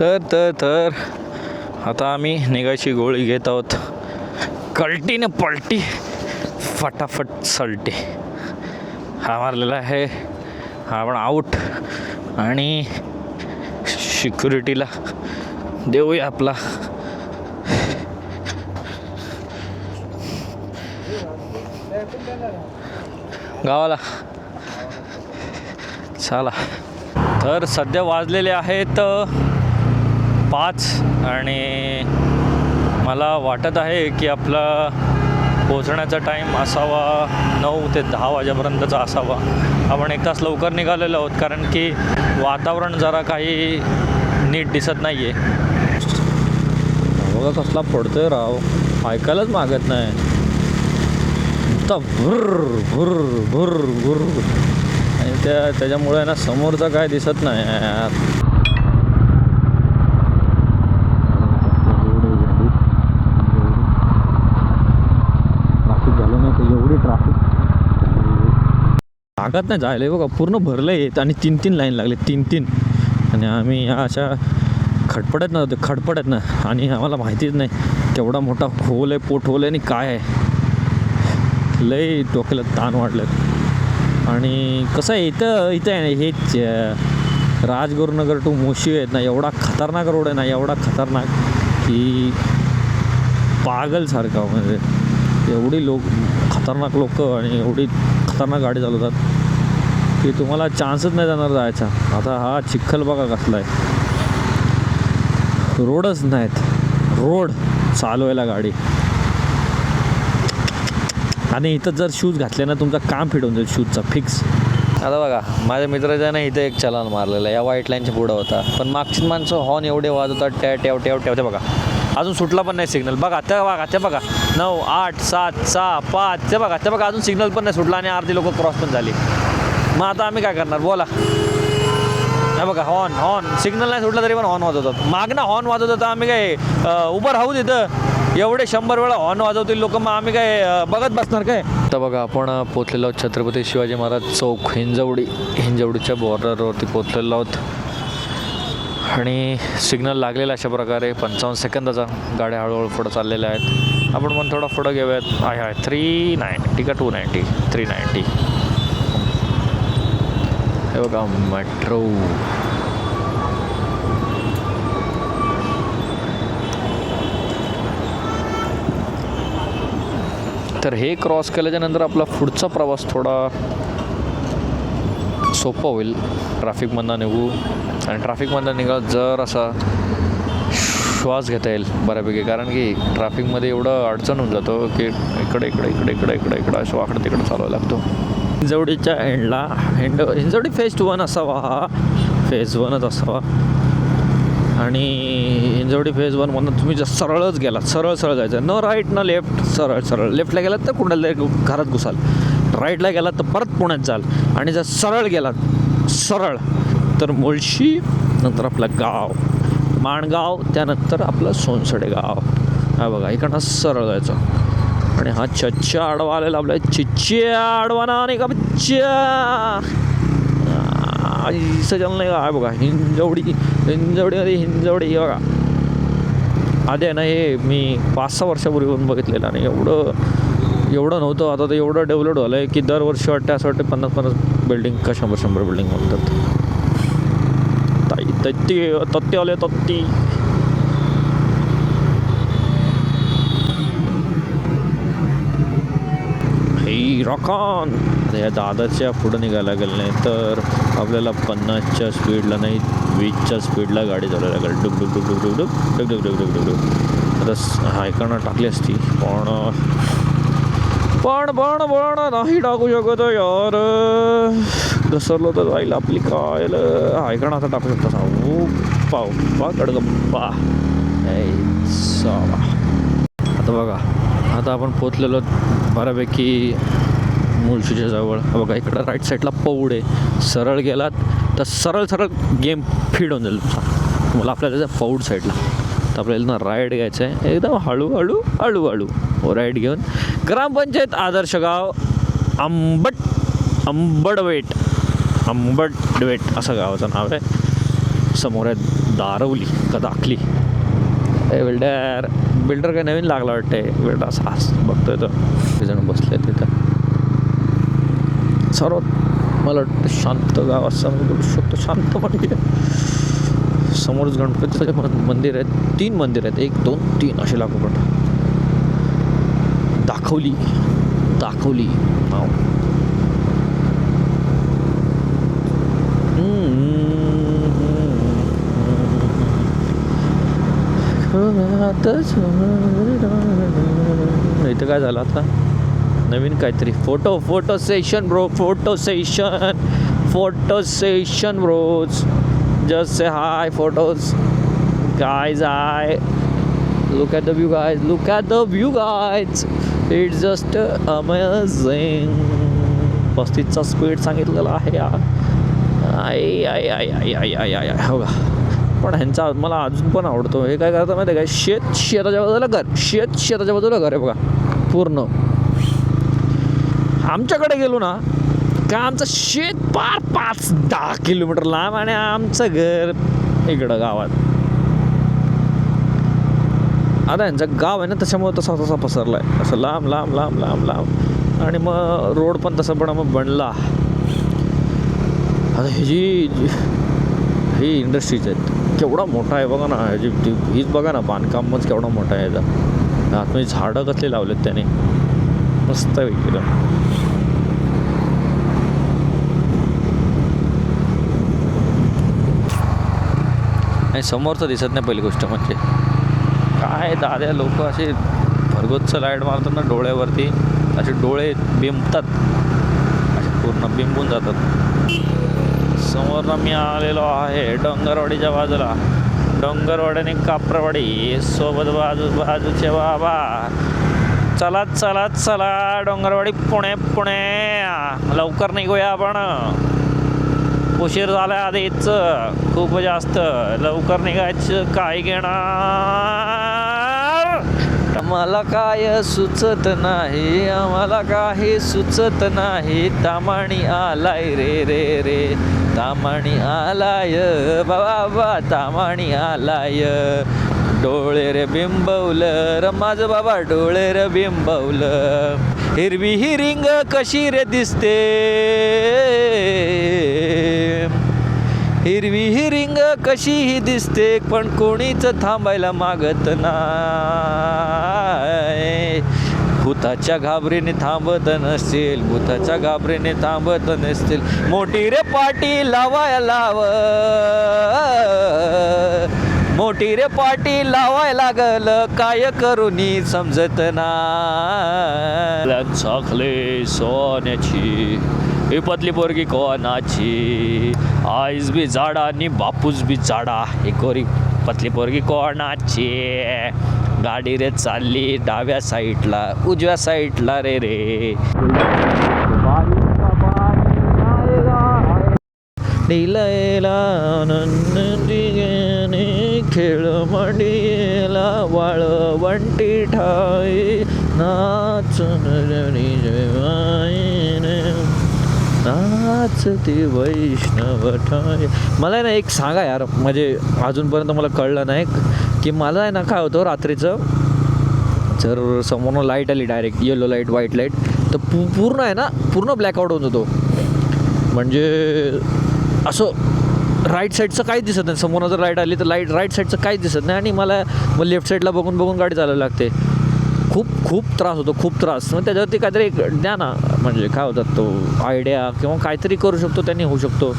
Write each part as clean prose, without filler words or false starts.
तर आता आम्ही निघायची गोळी घेत आहोत. कल्टीने पलटी फटाफट सलटी हा मारलेला आहे. हा पण आऊट. आणि सिक्युरिटीला देऊया आपला गावाला. चला तर सध्या वाजलेले आहेत 5 आणि मला वाटत आहे की आपला पोहोचण्याचा टाईम असावा 9 ते 10 वाजेपर्यंतचा असावा. आपण 1 तास लवकर निघालेलो आहोत कारण की वातावरण जरा काही नीट दिसत नाही आहे. बघा कसला पडतोय राव, ऐकायलाच मागत नाही. नुसता भुर्र भुर्र भुर्र भुर्र आणि त्याच्यामुळे ना समोरचं काय दिसत नाही यार. ट्राफिक झालं नाही तर एवढी ट्राफिक लागत नाही जायला. बघा पूर्ण भरलं येत आणि 3 लाईन लागले 3 आणि आम्ही ह्या अशा खडपडत ना आणि आम्हाला माहितीच नाही केवढा मोठा खोल आहे, पोटहोल आहे आणि काय आहे. लय डोक्याला ताण वाढलं. आणि कसं आहे इथं आहे ना हे राजगुरुनगर टू मोशी आहेत ना, एवढा खतरनाक रोड आहे ना, एवढा खतरनाक की पागलसारखा. म्हणजे एवढी खतरनाक लोक आणि एवढी खतरनाक गाडी चालवतात की तुम्हाला चान्सच नाही जाणार जायचा. आता हा चिखल बघा कसला आहे, रोडच नाहीत, रोड चालवायला गाडी. आणि इथं जर शूज घातले ना तुमचं काम फिटवून जाईल शूजचा फिक्स. आता बघा माझ्या मित्राच्या ना इथं एक चलान मारलेलं आहे, या व्हाईट लाईनच्या पुढं होता. पण मागची माणसं हॉर्न एवढे वाजवतात टेव ते बघा अजून सुटला पण नाही सिग्नल. बघा ते बघा 9, 8, 7, 6, 5 ते बघा अजून सिग्नल पण नाही सुटला आणि अर्धी लोक क्रॉस पण झाली. मग आता आम्ही काय करणार बोला. हे बघा हॉर्न सिग्नल नाही सुटलं तरी पण हॉर्न वाजवतात. मागणं हॉर्न वाजवतात, आम्ही काय उभं राहू तिथं. एवढे 100 वेळा हॉर्न वाजवतील लोक, मग आम्ही काय बघत बसणार काय. तर बघा आपण पोचलेलो छत्रपती शिवाजी महाराज चौक हिंजवडीच्या बॉर्डरवरती पोचलेलो आहोत. आणि सिग्नल लागलेला अशा प्रकारे 55 सेकंदाचा. गाड्या हळूहळू पुढं चाललेल्या आहेत. आपण पण थोडा पुढं घेऊयात. आहे 390 का 290 390. हे बघा मेट्रो. तर हे क्रॉस केल्याच्यानंतर आपला पुढचा प्रवास थोडा सोपा होईल. ट्रॅफिकमधनं निघू आणि ट्रॅफिकमधनं निघाल जर असा श्वास घेता येईल बऱ्यापैकी. कारण की ट्रॅफिकमध्ये एवढं अडचण होऊन जातो की इकडे असं वाकडं तिकडं चालवायला लागतो. हिंजवडीच्या एंडला हिंजवडी फेज 1 असावा, हा फेज 1च असावा. आणि हिंजवडी फेज 1 म्हणून तुम्ही जर सरळच गेलात, सरळ जायचं, न राईट न लेफ्ट, सरळ. लेफ्टला गेलात तर कुणाला घरात घुसाल, राईटला गेलात तर परत पुण्यात जाल. आणि जर सरळ गेलात तर मुळशी, नंतर आपलं गाव माणगाव, त्यानंतर आपलं सोनसडे गाव. हा बघा इकडनं सरळ जायचं. आणि हा चच्च्या आडवा आलेला आपल्या चिच्च्या आडवाना आणि का बिच्च्या सजल नाही आहे बघा. हिंजवडी बघा. आधी आहे ना हे मी 5-6 वर्षापूर्वी बघितलेलं आणि एवढं नव्हतं. आता तर एवढं डेव्हलप झालं आहे की दरवर्षी वाटतं असं वाटतं 50 बिल्डिंग का 100 बिल्डिंग म्हणतात. तत्ती आले तत्ती. हे रॉकॉन. या दादरच्या पुढं निघायला गेलं नाही तर आपल्याला 50च्या स्पीडला नाही 20च्या स्पीडला गाडी चालवायला लागेल. डुक. आता हा इकडनं टाकली असती पण नाही टाकू शकत यार. घसरलो तर जाईल आपली काय. हा इकडनं आता टाकू शकता. पाव कडगप्पा. आता बघा आता आपण पोचलेलो बऱ्यापैकी मुळशीच्या जवळ. बघा इकडं राईट साईडला पौड आहे. सरळ गेलात तर सरळ गेम फीड होऊन जाईल तुम्हाला. आपल्याला त्याच्या पौड साईडला तर आपल्याला ना राईड घ्यायचं आहे एकदम हळूहळू राईड घेऊन. ग्रामपंचायत आदर्श गाव आंबडवेट असं गावाचं नाव आहे. समोर आहे दारवली का दाखली. बिल्डर काही नवीन लागला वाटतंय. बिल्डर असा बघतोय तर जण बसले तिथं. सर्वात मला वाटतं शांत गाव असं मी बोलू शकतो. शांत म्हणजे समोरच गणपतीचं मंदिर आहे. 3 मंदिर आहेत. 1 2 3 असे लागोपाठ. दाखवली नाव. इथं काय झालं आता नवीन काहीतरी photo session bro. Photo session bros. Just say hi photos guys. I look at the view guys. It's just amazing. 35चा स्पीड सांगितलेला आहे यार. आय हो का. पण ह्यांचा मला अजून पण आवडतो. हे काय करतात माहिती आहे काय, शेताच्या बाजूला घर, शेताच्या बाजूला घर आहे बघा पूर्ण. आमच्याकडे गेलो ना का आमचं शेत पार 5-10 किलोमीटर लांब आणि आमचं घर इकडं गावात. आता यांचं गाव आहे ना त्याच्यामुळे तसा पसरला आहे असं लांब. आणि मग रोड पण तसा पण मग बनला. आता ही इंडस्ट्रीज आहेत. केवढा मोठा आहे बघा ना. हीच बघा ना बांधकामच केवढा मोठा आहे याचा. आतमध्ये झाडं कसले लावलेत त्याने मस्त वेगळं. आणि समोरचं दिसत नाही पहिली गोष्ट म्हणजे. काय दाद्या लोक असे भरगोतचं लाईट मारतात ना डोळ्यावरती, असे डोळे बिंबतात, असे पूर्ण बिंबून जातात. समोर मी आलेलो आहे डोंगरवाडीच्या बाजूला. डोंगरवाडी आणि काप्रवाडी सोबत बाजूचे बाबा. चला डोंगरवाडी पुणे लवकर निघूया आपण. उशीर झाला आधीच खूप जास्त. लवकर निघायचं काय घेणार. आम्हाला काय सुचत नाही. तामाणी आलाय रे तामाणी आलाय बाबा. तामाणी आलाय. डोळे रे बिंबवलं माझं बाबा. डोळे रे बिंबवलं. हिरवी ही रिंग कशी रे दिसते. हिरवी ही रिंग कशीही दिसते पण कोणीच थांबायला मागत नाही. भूताच्या घाबरीने थांबत नसतील. मोठी रे पाटी लावाय लागल. काय करूनी समजत नाही. चाखले सोन्याची ही पतली पोरगी कोणाची. आईज बी जाडा आणि बापूस बी जाडा. ही कोरी पतली पोरगी कोणाची. गाडी रे चालली डाव्या साईडला उजव्या साईडला रे. खेळ मंडीला वाळवंटी ठाई नाचती वैष्णव ठाई. मला ना एक सांगा यार, म्हणजे अजूनपर्यंत मला कळलं नाही की मला आहे ना काय होतं रात्रीचं जर समोर लाईट आली direct yellow light white light तर पूर्ण आहे ना पूर्ण ब्लॅकआउट होऊन जातो. म्हणजे असं राईट साईडचं काहीच दिसत नाही. समोर जर लाईट आली तर राईट साईडचं काहीच दिसत नाही आणि मला मग लेफ्ट साईडला बघून गाडी चालवायला लागते. खूप त्रास होतो, खूप त्रास. मग त्याच्यावरती काहीतरी द्या ना, म्हणजे काय होतात तो आयडिया किंवा काहीतरी करू शकतो त्यांनी होऊ शकतो.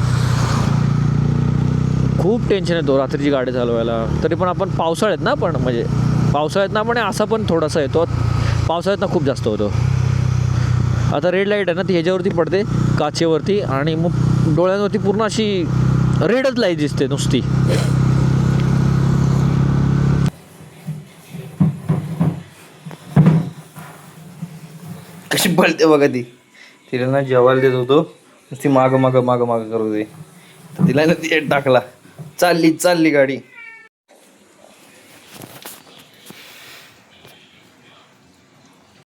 खूप टेन्शन येतो रात्रीची गाडी चालवायला. तरी पण आपण पावसाळ्यात ना पण म्हणजे पावसाळ्यात ना पण असा पण थोडासा येतो. पावसाळ्यात ना खूप जास्त होतो. आता रेड लाईट आहे ना ती ह्याच्यावरती पडते काचेवरती आणि मग डोळ्यांवरती पूर्ण अशी रेडच लाईट दिसते नुसती. कशी पळते बघा ती. तिला ना जेवायला देत होतो ती मागं करत होती. तिला ना ती टाकला. चालली गाडी.